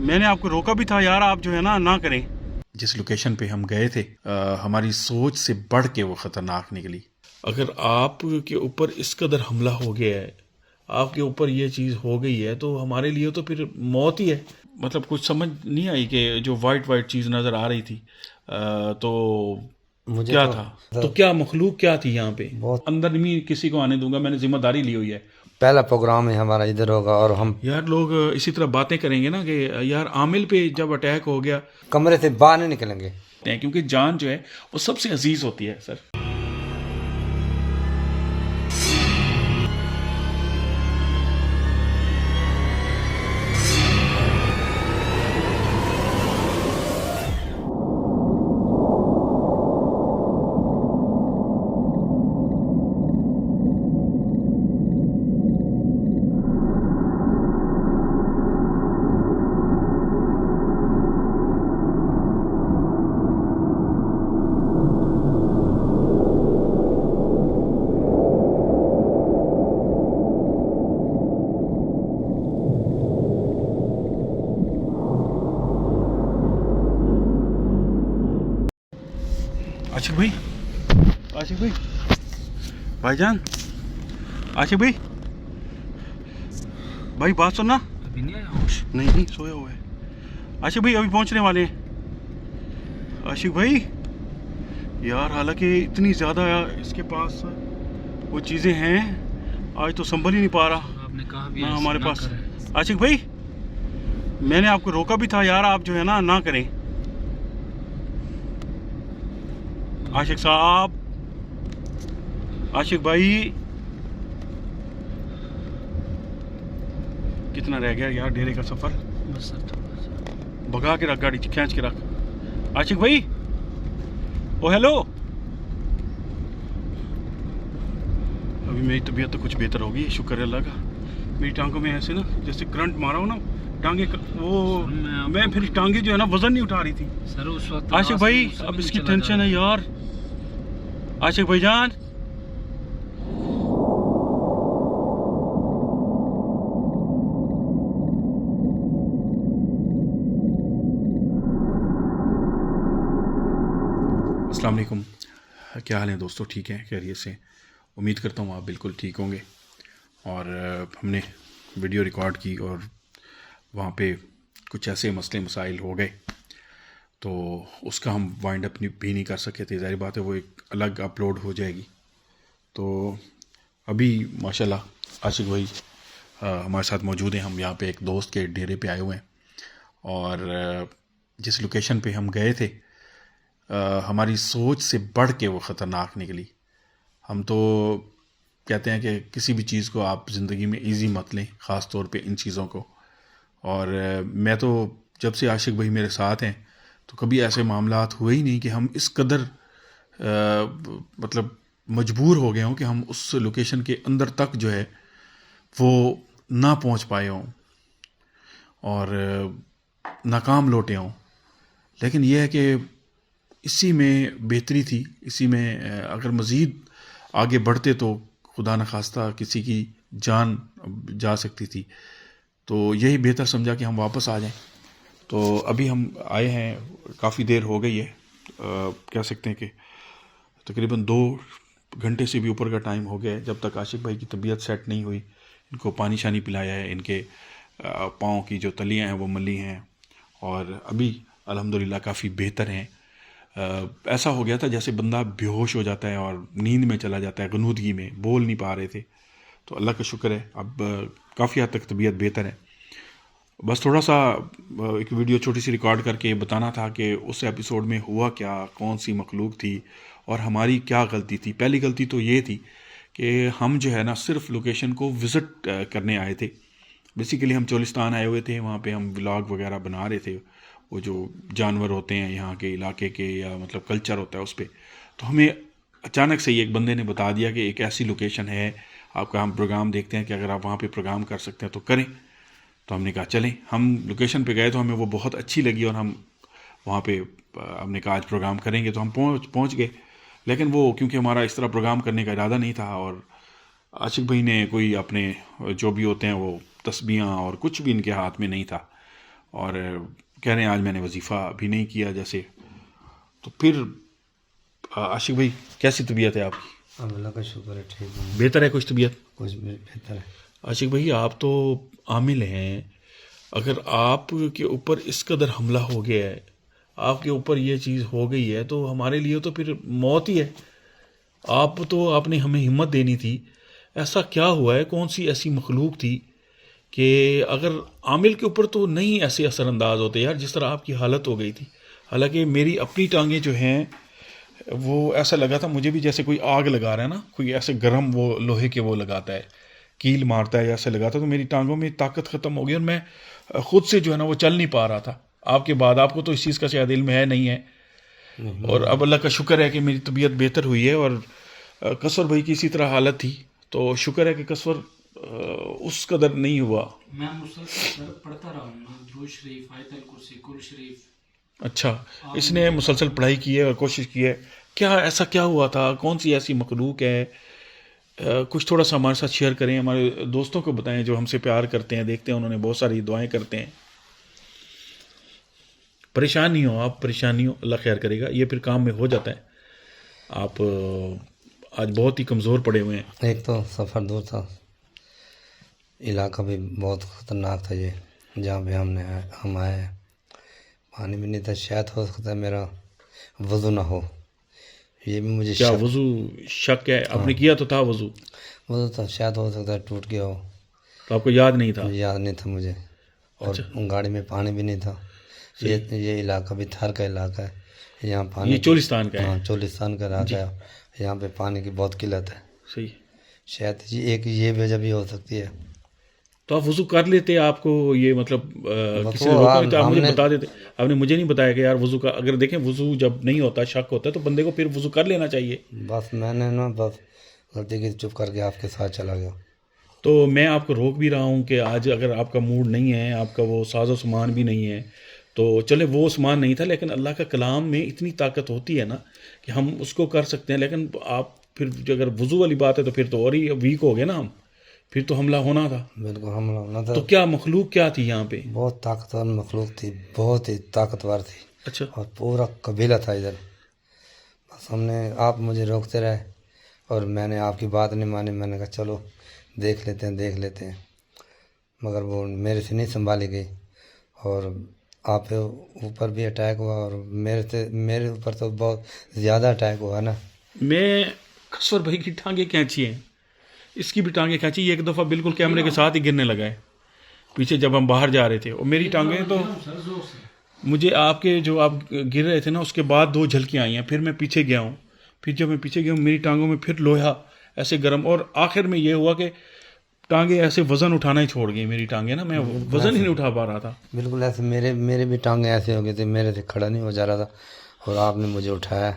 میں نے آپ کو روکا بھی تھا یار، آپ جو ہے نہ کریں۔ جس لوکیشن پہ ہم گئے تھے ہماری سوچ سے بڑھ کے وہ خطرناک نکلی۔ اگر آپ کے اوپر اس قدر حملہ ہو گیا ہے، آپ کے اوپر یہ چیز ہو گئی ہے، تو ہمارے لیے تو پھر موت ہی ہے۔ مطلب کچھ سمجھ نہیں آئی کہ جو وائٹ چیز نظر آ رہی تھی تو مجھے کیا تھا، تو کیا مخلوق کیا تھی یہاں پہ؟ بہت اندر نہیں کسی کو آنے دوں گا، میں نے ذمہ داری لی ہوئی ہے۔ پہلا پروگرام ہے ہمارا ادھر ہوگا، اور ہم یار لوگ اسی طرح باتیں کریں گے نا کہ یار عامل پہ جب اٹیک ہو گیا، کمرے سے باہر نہیں نکلیں گے۔ کیونکہ جان جو ہے وہ سب سے عزیز ہوتی ہے سر۔ عاشق بھائی، عاشق بھائی، بھائی جان، عاشق بھائی، بھائی بات سننا۔ ابھی نہیں آیا؟ نہیں سویا ہوا ہے عاشق بھائی، ابھی پہنچنے والے ہیں عاشق بھائی۔ یار حالانکہ اتنی زیادہ اس کے پاس وہ چیزیں ہیں، آج تو سنبھل ہی نہیں پا رہا۔ آپ نے کہا بھی ہمارے پاس۔ عاشق بھائی، میں نے آپ کو روکا بھی تھا یار، آپ جو ہے نہ کریں۔ عاشق صاحب، عاشق بھائی، کتنا رہ گیا یار ڈیرے کا سفر؟ بس سر تھوڑا سا بھگا کے رکھ، گاڑی کھینچ کے رکھ۔ عاشق بھائی، او ہیلو۔ ابھی میری طبیعت تو کچھ بہتر ہوگی، شکر ہے اللہ کا۔ میری ٹانگوں میں ایسے نا جیسے کرنٹ مارا ہو نا، ٹانگیں وہ میں پھر ٹانگیں جو ہے نا وزن نہیں اٹھا رہی تھی سر اس وقت۔ عاشق بھائی اب اس کی ٹینشن ہے یار۔ عاشق بھائی جان، السلام علیکم، کیا حال ہے دوستو؟ ٹھیک ہے، خیریت سے؟ امید کرتا ہوں آپ بالکل ٹھیک ہوں گے۔ اور ہم نے ویڈیو ریکارڈ کی اور وہاں پہ کچھ ایسے مسئلے مسائل ہو گئے تو اس کا ہم وائنڈ اپ بھی نہیں کر سکے تھے۔ ظاہر بات ہے وہ ایک الگ اپلوڈ ہو جائے گی۔ تو ابھی ماشاءاللہ عاشق بھائی ہمارے ساتھ موجود ہیں۔ ہم یہاں پہ ایک دوست کے ڈیرے پہ آئے ہوئے ہیں، اور جس لوکیشن پہ ہم گئے تھے ہماری سوچ سے بڑھ کے وہ خطرناک نکلی۔ ہم تو کہتے ہیں کہ کسی بھی چیز کو آپ زندگی میں ایزی مت لیں، خاص طور پہ ان چیزوں کو۔ اور میں تو جب سے عاشق بھائی میرے ساتھ ہیں تو کبھی ایسے معاملات ہوئے ہی نہیں کہ ہم اس قدر مطلب مجبور ہو گئے ہوں کہ ہم اس لوکیشن کے اندر تک جو ہے وہ نہ پہنچ پائے ہوں اور ناکام لوٹے ہوں۔ لیکن یہ ہے کہ اسی میں بہتری تھی، اسی میں اگر مزید آگے بڑھتے تو خدا نخواستہ کسی کی جان جا سکتی تھی، تو یہی بہتر سمجھا کہ ہم واپس آ جائیں۔ تو ابھی ہم آئے ہیں، کافی دیر ہو گئی ہے، کہہ سکتے ہیں کہ تقریباً 2 گھنٹے سے بھی اوپر کا ٹائم ہو گیا ہے۔ جب تک عاشق بھائی کی طبیعت سیٹ نہیں ہوئی، ان کو پانی شانی پلایا ہے، ان کے پاؤں کی جو تلیاں ہیں وہ ملی ہیں، اور ابھی الحمدللہ کافی بہتر ہیں۔ ایسا ہو گیا تھا جیسے بندہ بے ہوش ہو جاتا ہے اور نیند میں چلا جاتا ہے، غنودگی میں بول نہیں پا رہے تھے۔ تو اللہ کا شکر ہے اب کافی حد تک طبیعت بہتر ہے۔ بس تھوڑا سا ایک ویڈیو چھوٹی سی ریکارڈ کر کے بتانا تھا کہ اس ایپیسوڈ میں ہوا کیا، کون سی مخلوق تھی اور ہماری کیا غلطی تھی۔ پہلی غلطی تو یہ تھی کہ ہم جو ہے نا صرف لوکیشن کو وزٹ کرنے آئے تھے۔ بیسیکلی ہم چولستان آئے ہوئے تھے، وہاں پہ ہم ولاگ وغیرہ بنا رہے تھے، وہ جو جانور ہوتے ہیں یہاں کے علاقے کے، یا مطلب کلچر ہوتا ہے اس پہ۔ تو ہمیں اچانک سے ایک بندے نے بتا دیا کہ ایک ایسی لوکیشن ہے، آپ کا ہم پروگرام دیکھتے ہیں کہ اگر آپ وہاں پہ پروگرام کر سکتے ہیں تو کریں۔ تو ہم نے کہا چلیں، ہم لوکیشن پہ گئے تو ہمیں وہ بہت اچھی لگی، اور ہم وہاں پہ ہم نے کہا آج پروگرام کریں گے، تو ہم پہنچ گئے۔ لیکن وہ کیونکہ ہمارا اس طرح پروگرام کرنے کا ارادہ نہیں تھا، اور عاشق بھائی نے کوئی اپنے جو بھی ہوتے ہیں وہ تسبیحاں اور کچھ بھی ان کے ہاتھ میں نہیں تھا، اور کہہ رہے ہیں آج میں نے وظیفہ بھی نہیں کیا جیسے. تو پھر عاشق بھائی کیسی طبیعت ہے آپ کی؟ اللہ کا شکر ہے ٹھیک ہوں. بہتر ہے کچھ طبیعت؟ کچھ بھی بہتر ہے. عاشق بھائی آپ تو عامل ہیں، اگر آپ کے اوپر اس قدر حملہ ہو گیا ہے، آپ کے اوپر یہ چیز ہو گئی ہے، تو ہمارے لیے تو پھر موت ہی ہے. آپ نے ہمیں ہمت دینی تھی. ایسا کیا ہوا ہے، کون سی ایسی مخلوق تھی کہ اگر عامل کے اوپر تو نہیں ایسے اثر انداز ہوتے یار جس طرح آپ کی حالت ہو گئی تھی. حالانکہ میری اپنی ٹانگیں جو ہیں وہ ایسا لگا تھا مجھے بھی جیسے کوئی آگ لگا رہا ہے نا، کوئی ایسے گرم وہ لوہے کے وہ لگاتا ہے، کیل مارتا ہے ایسے لگاتا. تو میری ٹانگوں میں طاقت ختم ہو گئی اور میں خود سے جو ہے نا وہ چل نہیں پا رہا تھا. آپ کے بعد آپ کو تو اس چیز کا شاید علم ہے نہیں ہے، اور اب اللہ کا شکر ہے کہ میری طبیعت بہتر ہوئی ہے. اور قصور بھائی کی اسی طرح حالت تھی، تو شکر ہے کہ قصور اس قدر نہیں ہوا. میں مسلسل پڑھتا رہا ہوں درود شریف، آیت الکرسی، کل شریف. اچھا، اس نے مسلسل پڑھائی کی ہے اور کوشش کی ہے. کیا ایسا کیا ہوا تھا، کون سی ایسی مخلوق ہے؟ کچھ تھوڑا سا ہمارے ساتھ شیئر کریں، ہمارے دوستوں کو بتائیں جو ہم سے پیار کرتے ہیں، دیکھتے ہیں انہوں نے بہت ساری دعائیں کرتے ہیں. پریشان نہیں ہو آپ، پریشان نہیں ہو، اللہ خیر کرے گا، یہ پھر کام میں ہو جاتا ہے. آپ آج بہت ہی کمزور پڑے ہوئے ہیں. ایک تو سفر دور تھا، علاقہ بھی بہت خطرناک تھا یہ جہاں پہ ہم آئے. پانی بھی نہیں تھا، شاید ہو سکتا ہے میرا وضو نہ ہو، یہ بھی مجھے کیا وضو شک ہے؟ آپ نے کیا تو تھا وضو؟ وضو تھا، شاید ہو سکتا ہے ٹوٹ گیا ہو، تو آپ کو یاد نہیں تھا؟ یاد نہیں تھا مجھے. اور گاڑی میں پانی بھی نہیں تھا. یہ علاقہ بھی تھر کا علاقہ ہے، یہاں پانی، یہ چولستان کا ہے. ہاں چولستان کا علاقہ ہے، یہاں پہ پانی کی بہت قلت ہے. صحیح. شاید ایک یہ وجہ بھی ہو سکتی ہے. تو آپ وضو کر لیتے، آپ کو یہ مطلب کسی نے روکا نہیں تو آپ مجھے بتا دیتے. آپ نے مجھے نہیں بتایا کہ یار وضو کا، اگر دیکھیں وضو جب نہیں ہوتا، شک ہوتا ہے، تو بندے کو پھر وضو کر لینا چاہیے. بس میں نے نا بس غلطی کی، چپ کر کے آپ کے ساتھ چلا گیا. تو میں آپ کو روک بھی رہا ہوں کہ آج اگر آپ کا موڈ نہیں ہے، آپ کا وہ ساز و سامان بھی نہیں ہے، تو چلے وہ سامان نہیں تھا، لیکن اللہ کا کلام میں اتنی طاقت ہوتی ہے نا کہ ہم اس کو کر سکتے ہیں. لیکن آپ پھر اگر وضو والی بات ہے تو پھر تو اور ہی ویک ہو گئے نا ہم، پھر تو حملہ ہونا تھا. بالکل حملہ ہونا تھا. تو کیا مخلوق کیا تھی یہاں پہ؟ بہت طاقتور مخلوق تھی، بہت ہی طاقتور تھی. اچھا. اور پورا قبیلہ تھا ادھر. بس آپ مجھے روکتے رہے اور میں نے آپ کی بات نہیں مانی. میں نے کہا چلو دیکھ لیتے ہیں، مگر وہ میرے سے نہیں سنبھالی گئی، اور آپ اوپر بھی اٹیک ہوا، اور میرے اوپر تو بہت زیادہ اٹیک ہوا نا. میں قصور بھائی کی ٹانگیں کھینچی ہیں، اس کی بھی ٹانگیں کھینچی. یہ ایک دفعہ بالکل کیمرے کے ساتھ ہی گرنے لگا ہے پیچھے جب ہم باہر جا رہے تھے، اور میری ٹانگیں تو مجھے آپ کے جو آپ گر رہے تھے نا اس کے بعد 2 جھلکیاں آئی ہیں، پھر میں پیچھے گیا ہوں. پھر جب میں پیچھے گیا ہوں میری ٹانگوں میں پھر لوہا ایسے گرم، اور آخر میں یہ ہوا کہ ٹانگیں ایسے وزن اٹھانا ہی چھوڑ گئی میری ٹانگیں نا، میں وزن ہی نہیں اٹھا پا رہا تھا. بالکل ایسے میرے بھی ٹانگیں ایسے ہو گئی تھی، میرے سے کھڑا نہیں ہو جا رہا تھا. اور آپ نے مجھے اٹھایا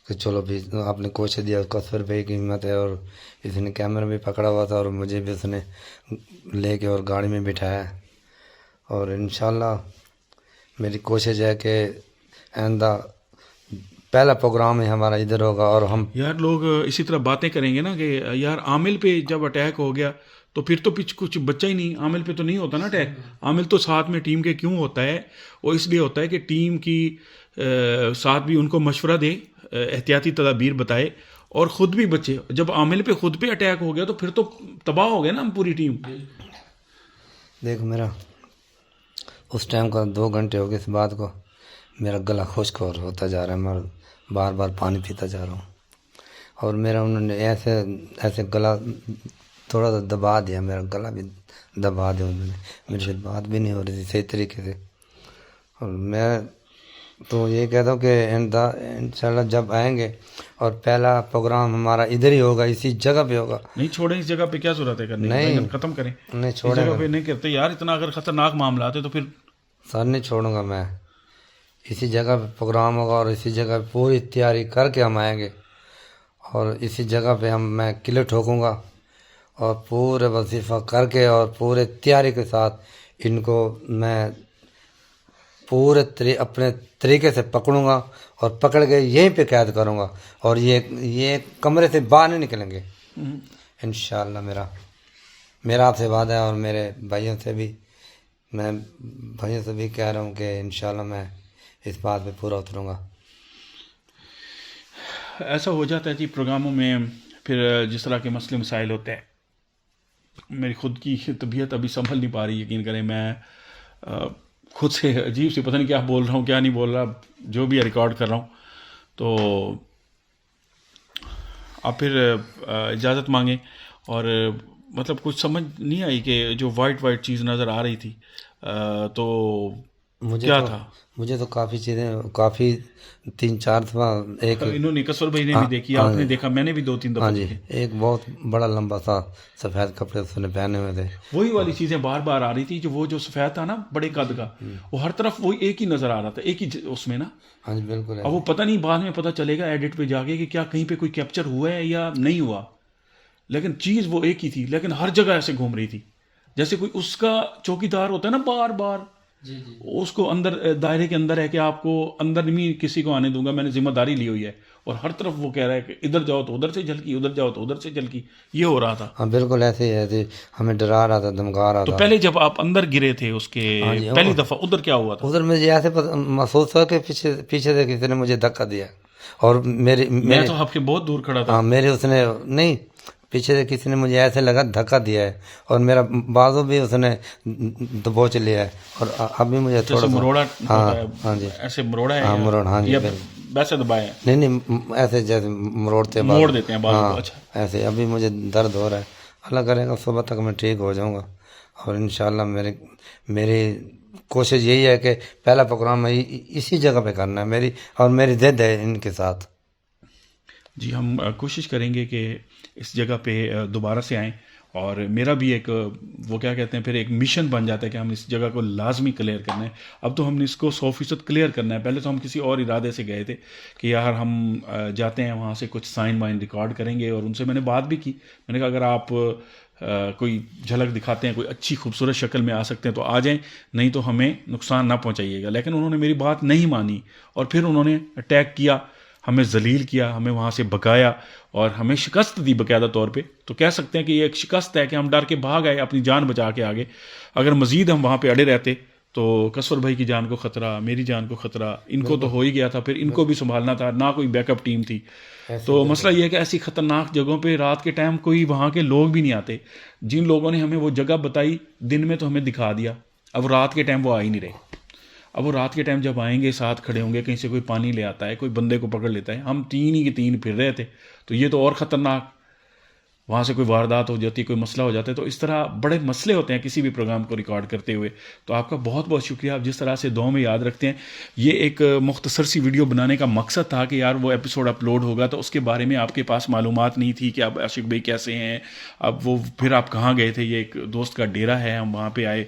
کہ چلو بھی، آپ نے کوشش دیا. قصور بھائی کی ہمت ہے، اور اس نے کیمرہ بھی پکڑا ہوا تھا، اور مجھے بھی اس نے لے کے اور گاڑی میں بٹھایا. اور انشاءاللہ میری کوشش ہے کہ آئندہ پہلا پروگرام ہی ہمارا ادھر ہوگا. اور ہم یار لوگ اسی طرح باتیں کریں گے نا کہ یار عامل پہ جب اٹیک ہو گیا تو پھر تو کچھ بچہ ہی نہیں، عامل پہ تو نہیں ہوتا نا اٹیک. عامل تو ساتھ میں ٹیم کے کیوں ہوتا ہے؟ وہ اس لیے ہوتا ہے کہ ٹیم کی ساتھ بھی ان کو مشورہ دے، احتیاطی تدابیر بتائے، اور خود بھی بچے. جب عامل پہ خود پہ اٹیک ہو گیا تو پھر تو تباہ ہو گئے نا ہم پوری ٹیم. دیکھو میرا اس ٹائم کا 2 گھنٹے ہو گئے اس بات کو، میرا گلا خشک اور ہوتا جا رہا ہے، میں بار بار پانی پیتا جا رہا ہوں. اور میرا انہوں نے ایسے گلا تھوڑا سا دبا دیا، میرا گلا بھی دبا دیا انہوں نے، میرے سے بات بھی نہیں ہو رہی تھی صحیح طریقے سے. اور میں تو یہ کہتا ہوں کہ انشاءاللہ جب آئیں گے اور پہلا پروگرام ہمارا ادھر ہی ہوگا، اسی جگہ پہ ہوگا. نہیں چھوڑیں اس جگہ پہ، کیا ضرورت ہے کرنے نہیں. کی، ختم کریں. نہیں اس چھوڑیں جگہ گا پہ نہیں کرتے یار، اتنا اگر خطرناک معاملات ہے تو پھر. سر نہیں چھوڑوں گا میں، اسی جگہ پہ پروگرام ہوگا، اور اسی جگہ پہ پوری تیاری کر کے ہم آئیں گے، اور اسی جگہ پہ میں قلعے ٹھوکوں گا، اور پورے وظیفہ کر کے اور پورے تیاری کے ساتھ ان کو میں پورے اپنے طریقے سے پکڑوں گا، اور پکڑ کے یہیں پہ قید کروں گا، اور یہ کمرے سے باہر نہیں نکلیں گے انشاءاللہ. میرا آپ سے وعدہ ہے، اور میرے بھائیوں سے بھی میں بھائیوں سے بھی کہہ رہا ہوں کہ انشاءاللہ میں اس بات پہ پورا اتروں گا. ایسا ہو جاتا ہے جی پروگراموں میں، پھر جس طرح کے مسئلے مسائل ہوتے ہیں. میری خود کی طبیعت ابھی سنبھل نہیں پا رہی، یقین کریں میں خود سے عجیب سی پتہ نہیں کیا بول رہا ہوں کیا نہیں بول رہا، جو بھی ریکارڈ کر رہا ہوں. تو آپ پھر اجازت مانگیں. اور مطلب کچھ سمجھ نہیں آئی کہ جو وائٹ چیز نظر آ رہی تھی تو کیا تھا. مجھے تو کافی چیزیں، کافی 3-4 دفعہ ایک انہوں نے کسور بھائی نے بھی دیکھی، آپ نے دیکھا، میں نے بھی 2-3 دفعہ ہاں جی، دیکھے. ایک بہت بڑا لمبا سا سفید کپڑے اس نے پہنے ہوئے تھے. وہی والی چیزیں بار بار آ رہی تھی، جو وہ جو سفید تھا نا بڑے قد کا، وہ ہر طرف وہی ایک ہی نظر آ رہا تھا، ایک ہی اس میں نا. ہاں جی بالکل. اب وہ پتہ نہیں بعد میں پتہ چلے گا ایڈٹ پہ جا کے کہ کیا کہیں پہ کوئی کیپچر ہوا ہے یا نہیں ہوا، لیکن چیز وہ ایک ہی تھی، لیکن ہر جگہ ایسے گھوم رہی تھی جیسے کوئی اس کا چوکیدار ہوتا ہے نا بار بار، جی جی اس کو اندر دائرے کے اندر ہے کہ آپ کو اندر نہیں کسی کو آنے دوں گا، میں نے ذمہ داری لی ہوئی ہے، اور ہر طرف وہ کہہ رہا ہے کہ ادھر جاؤ تو ادھر سے جھلکی، ادھر جاؤ تو ادھر سے جھلکی. یہ ہو رہا تھا. ہاں بالکل ایسے ہی ایسے ہمیں ڈرا رہا تھا، دھمکا رہا تو تھا. پہلے جب آپ اندر گرے تھے اس کے پہلی دفعہ ادھر کیا ہوا تھا؟ ادھر مجھے ایسے محسوس ہوا کہ پیچھے سے کسی نے مجھے دھکا دیا، اور میں تو آپ کے بہت دور کھڑا تھا. ہاں میرے اس نے نہیں، پیچھے سے کسی نے مجھے ایسے لگا دھکا دیا ہے، اور میرا بازو بھی اس نے دبوچ لیا ہے، اور ابھی مجھے تھوڑا مروڑا. ہاں جی ایسے مروڑا ہے ہاں مروڑ. ہاں جی ویسے دبایا ہے؟ نہیں ایسے جیسے مروڑتے موڑ دیتے ہیں بازو کو. اچھا ایسے. ابھی مجھے درد ہو رہا ہے، اللہ کرے گا صبح تک میں ٹھیک ہو جاؤں گا. اور انشاءاللہ میری کوشش یہی ہے کہ پہلا پروگرام میں اسی جگہ پہ کرنا ہے میری، اور میری ضد ہے ان کے ساتھ. جی ہم کوشش کریں گے کہ اس جگہ پہ دوبارہ سے آئیں، اور میرا بھی ایک وہ کیا کہتے ہیں پھر ایک مشن بن جاتا ہے کہ ہم اس جگہ کو لازمی کلیئر کرنا ہے. اب تو ہم نے اس کو 100% کلیئر کرنا ہے. پہلے تو ہم کسی اور ارادے سے گئے تھے کہ یار ہم جاتے ہیں وہاں سے کچھ سائن وائن ریکارڈ کریں گے، اور ان سے میں نے بات بھی کی. میں نے کہا اگر آپ کوئی جھلک دکھاتے ہیں، کوئی اچھی خوبصورت شکل میں آ سکتے ہیں تو آ جائیں، نہیں تو ہمیں نقصان نہ پہنچائیے گا. لیکن انہوں نے میری بات نہیں مانی، اور پھر انہوں نے اٹیک کیا، ہمیں ذلیل کیا، ہمیں وہاں سے بکایا، اور ہمیں شکست دی باقاعدہ طور پہ. تو کہہ سکتے ہیں کہ یہ ایک شکست ہے کہ ہم ڈر کے بھاگ آئے اپنی جان بچا کے آگے. اگر مزید ہم وہاں پہ اڑے رہتے تو کسور بھائی کی جان کو خطرہ، میری جان کو خطرہ، ان کو تو ہو ہی گیا تھا، پھر ان کو بھی سنبھالنا تھا، نہ کوئی بیک اپ ٹیم تھی. تو مسئلہ یہ ہے کہ ایسی خطرناک جگہوں پہ رات کے ٹائم کوئی وہاں کے لوگ بھی نہیں آتے. جن لوگوں نے ہمیں وہ جگہ بتائی دن میں تو ہمیں دکھا دیا، اب رات کے ٹائم وہ آ ہی نہیں رہے. اب وہ رات کے ٹائم جب آئیں گے، ساتھ کھڑے ہوں گے، کہیں سے کوئی پانی لے آتا ہے، کوئی بندے کو پکڑ لیتا ہے، ہم 3 ہی کے 3 پھر رہے تھے، تو یہ تو اور خطرناک. وہاں سے کوئی واردات ہو جاتی، کوئی مسئلہ ہو جاتا ہے. تو اس طرح بڑے مسئلے ہوتے ہیں کسی بھی پروگرام کو ریکارڈ کرتے ہوئے. تو آپ کا بہت بہت شکریہ، آپ جس طرح سے دعاؤں میں یاد رکھتے ہیں. یہ ایک مختصر سی ویڈیو بنانے کا مقصد تھا کہ یار وہ ایپیسوڈ اپلوڈ ہوگا تو اس کے بارے میں آپ کے پاس معلومات نہیں تھی کہ اب عاشق بھائی کیسے ہیں، اب وہ پھر آپ کہاں گئے تھے. یہ ایک دوست کا ڈیرا ہے، ہم وہاں پہ آئے.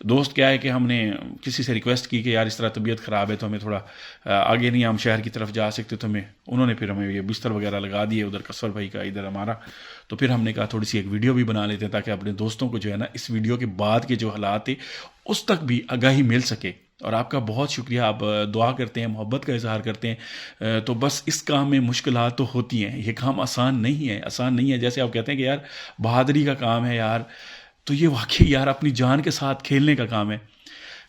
دوست کیا ہے کہ ہم نے کسی سے ریکویسٹ کی کہ یار اس طرح طبیعت خراب ہے تو ہمیں تھوڑا آگے نہیں ہم شہر کی طرف جا سکتے، تو انہوں نے پھر ہمیں یہ بستر وغیرہ لگا دیے، ادھر کسور بھائی کا ادھر ہمارا. تو پھر ہم نے کہا تھوڑی سی ایک ویڈیو بھی بنا لیتے ہیں تاکہ اپنے دوستوں کو جو ہے نا اس ویڈیو کے بعد کے جو حالات تھے اس تک بھی آگاہی مل سکے. اور آپ کا بہت شکریہ، آپ دعا کرتے ہیں، محبت کا اظہار کرتے ہیں. تو بس اس کام میں مشکلات تو ہوتی ہیں، یہ کام آسان نہیں ہے. جیسے آپ کہتے ہیں کہ یار بہادری کا کام ہے یار، تو یہ واقعی یار اپنی جان کے ساتھ کھیلنے کا کام ہے.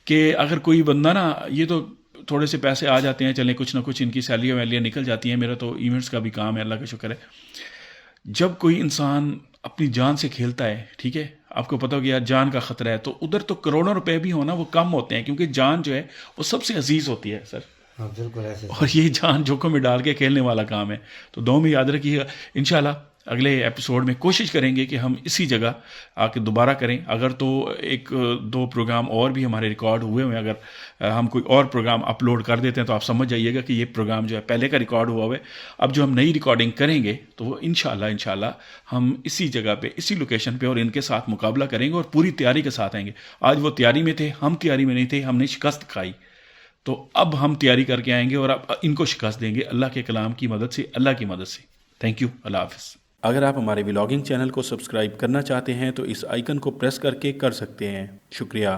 کہ اگر کوئی بندہ نا، یہ تو تھوڑے سے پیسے آ جاتے ہیں، چلیں کچھ نہ کچھ ان کی سیلیاں ویلیاں نکل جاتی ہیں. میرا تو ایونٹس کا بھی کام ہے، اللہ کا شکر ہے. جب کوئی انسان اپنی جان سے کھیلتا ہے، ٹھیک ہے، آپ کو پتہ ہو کہ یار جان کا خطرہ ہے، تو ادھر تو کروڑوں روپے بھی ہونا وہ کم ہوتے ہیں، کیونکہ جان جو ہے وہ سب سے عزیز ہوتی ہے سر. بالکل ایسے. اور یہ جان جوکھوں میں ڈال کے کھیلنے والا کام ہے. تو دعاؤں میں یاد رکھیے گا. انشاءاللہ اگلے ایپیسوڈ میں کوشش کریں گے کہ ہم اسی جگہ آ کے دوبارہ کریں. اگر تو 1-2 پروگرام اور بھی ہمارے ریکارڈ ہوئے ہوئے، اگر ہم کوئی اور پروگرام اپلوڈ کر دیتے ہیں تو آپ سمجھ جائیے گا کہ یہ پروگرام جو ہے پہلے کا ریکارڈ ہوا ہوا ہے. اب جو ہم نئی ریکارڈنگ کریں گے تو وہ انشاءاللہ ہم اسی جگہ پہ، اسی لوکیشن پہ، اور ان کے ساتھ مقابلہ کریں گے اور پوری تیاری کے ساتھ آئیں گے. آج وہ تیاری میں تھے، ہم تیاری میں نہیں تھے، ہم نے شکست کھائی. تو اب ہم تیاری کر کے آئیں گے اور اب ان کو شکست دیں گے اللہ کے کلام کی مدد سے، اللہ کی مدد سے. تھینک یو، اللہ حافظ. اگر آپ ہمارے ولاگنگ چینل کو سبسکرائب کرنا چاہتے ہیں تو اس آئیکن کو پریس کر کے کر سکتے ہیں. شکریہ.